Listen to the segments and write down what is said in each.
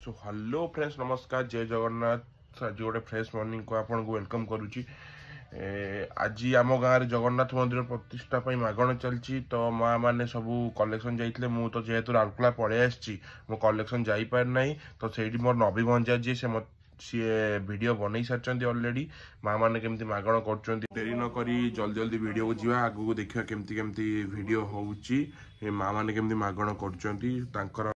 So hello friends नमस्कार जय जगन्नाथ आज गोटे फ्रेश मॉर्निंग को आपन को वेलकम करुच्ची। आज आम गाँव में जगन्नाथ मंदिर प्रतिष्ठा मागण चलती तो माँ मैंने सब कलेक्शन जाइए मु तो जेहेतु राउरकेला पलि आसी मो कलेक्शन जापार ना तो से मोर नबी भंजा जी से सी वीडियो बन सारी अलरेडी माँ मैंने केमती मागण कर देरी नक जल्दी जल्दी वीडियो को जी आग को देखा केमती केमती वीडियो होची माँ मैंने केमती मागण कर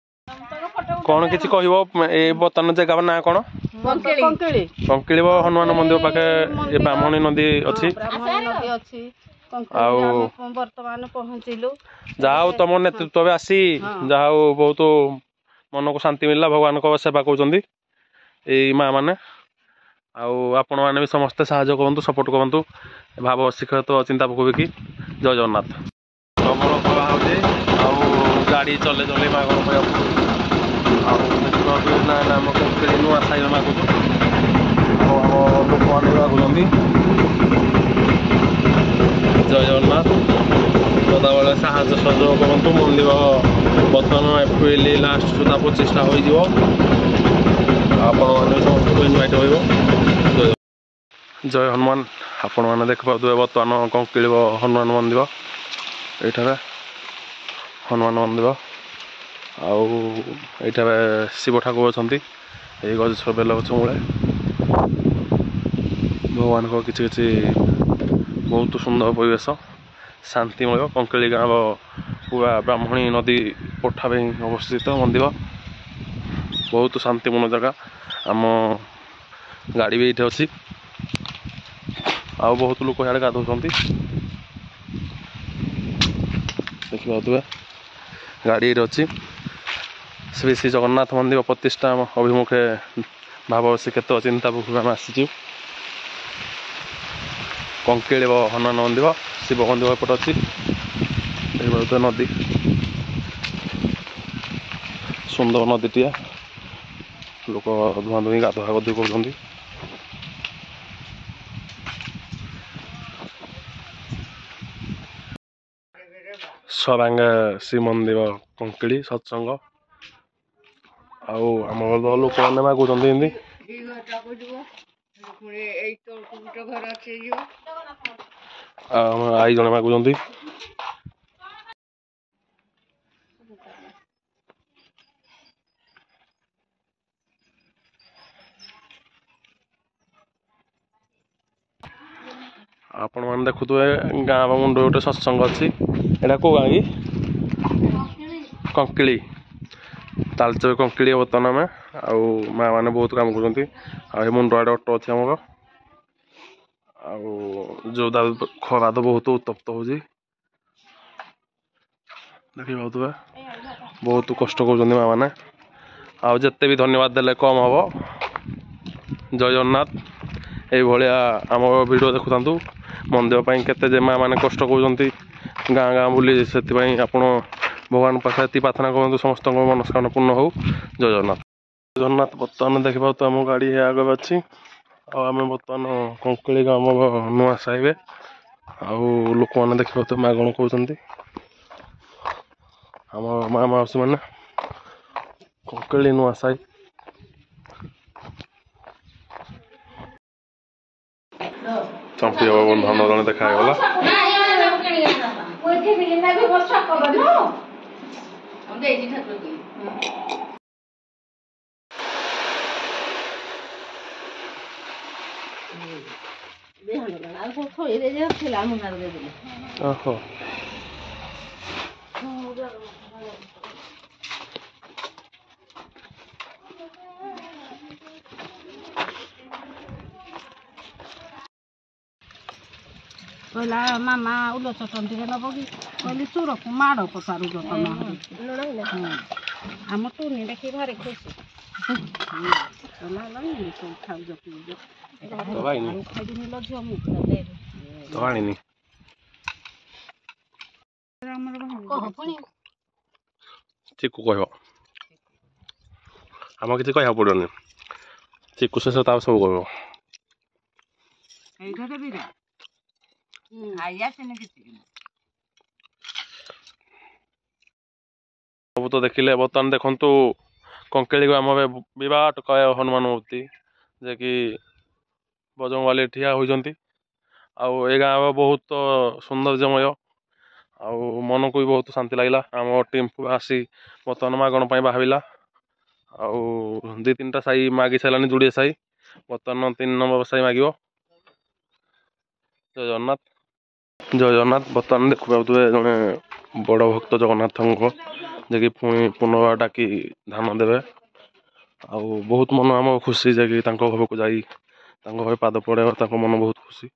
कौन किसी कहब ए बर्तमान जगह ना कौन कंकिली हनुमान मंदिर पाखे ब्राह्मणी नदी अच्छी वर्तमान पहुंचलु जहा तुम नेतृत्व में आसी जहा बहुत मन को शांति मिलला भगवान को सेवा कर माँ मैंने आपण मैंने भी समस्ते साहाय्य करूँ सपोर्ट करूँ भाव शिखर चिंता पकबी जय जगन्नाथ प्रबल प्रवाह गाड़ी चले चले मागण आम कंकिली नुआ साई मागुँ लोक मैंने मागुंट जय जगन्नाथ सदाबले साहय सहयोग करूँ मंदिर बर्तमान एप्रिल लास्ट सुधा प्रतिष्ठा हो समस्त इनवाइट हो जय हनुमान आपण मैंने देख पाते बर्तमान कंकिली हनुमान मंदिर ये हनुमान मंदिर आईटा शिव ठाकुर अच्छा ये गज बेल गछ मूले भगवान को किसी किसी बहुत सुंदर परिवेश शांतिमय कंकिली गाँव पूरा ब्राह्मणी नदी पठा अवस्थित मंदिर बहुत शांतिपूर्ण जगह आम गाड़ी भी ये अच्छी बहुत लोग यहाँ गाधौं देखिए गाड़ी अच्छी श्री श्री जगन्नाथ मंदिर प्रतिष्ठा अभिमुखे भाव श्रीक्षेत्र चिंता आम आसी कंकिली हनुमान मंदिर शिव मंदिर एपट अच्छी नदी सुंदर नदीटिया लोक धुआं धुई गाधुआ गधु कर सरांग श्री मंदिर कंकिली सत्संग आम लोक मैंने मागुंट आई जड़े मागुंट आपण मैंने देखुए गाँव मुंड गोटे सत्संग अच्छी एटा को गाँ कि कंकिली तालचर कंकिली बर्तमान में माँ मैंने बहुत काम कर मुंड आड़े अटो अच्छे आमर जो खरा तो बहुत उत्तप्त हो देखिए बहुत कष्ट कर माँ मैंने आते भी धन्यवाद देले कम हम जय जगन्नाथ ये आम वीडियो देखुता मंदिर केते माँ मैंने कष्ट कर गाँ गाँ बुली से आपण भगवान पाखे ये प्रार्थना करूँ समस्त मनस्कामना पूर्ण हो जय जगन्नाथ जगन्नाथ बर्तमान देखा तो आम गाड़ी आगे अच्छी आम बर्तमान कंकिली गाँव नुआ साइबे लोक मैंने देखा तो मागण कहते आम माँ मौसी मैंने कंकिली नुआ साई चंपी बंधन जन देखागला ओहो कहला मामा उल चटन टे नब कि कहली चूर को माड़ पसारू आम टूनी देखी भारी खुशी चिकू कह आम किसी कह पड़ोनी चिकू से सब कह सब तो देखिले बर्तमान देखु कंकेली को आम विराट कय हनुमान मूर्ति जे कि बजरंगबाली ठिया होती आउ ए गाँव बहुत सौंदर्यमय आउ मन को भी बहुत शांति लगला आम टीम आसी बर्तमान मागण बाहला आउ 2-3टा साई मागि सारानी जोड़े साई बर्तमान 3 नंबर साई माग जय जगन्नाथ बर्तमान देखु पारे जड़े बड़ भक्त जगन्नाथ जे कि पुणी पुनर्बार डाकी धान देवे आउ बहुत मन आम खुशी जे कि घर को जाई घर पाद पड़े मन बहुत खुशी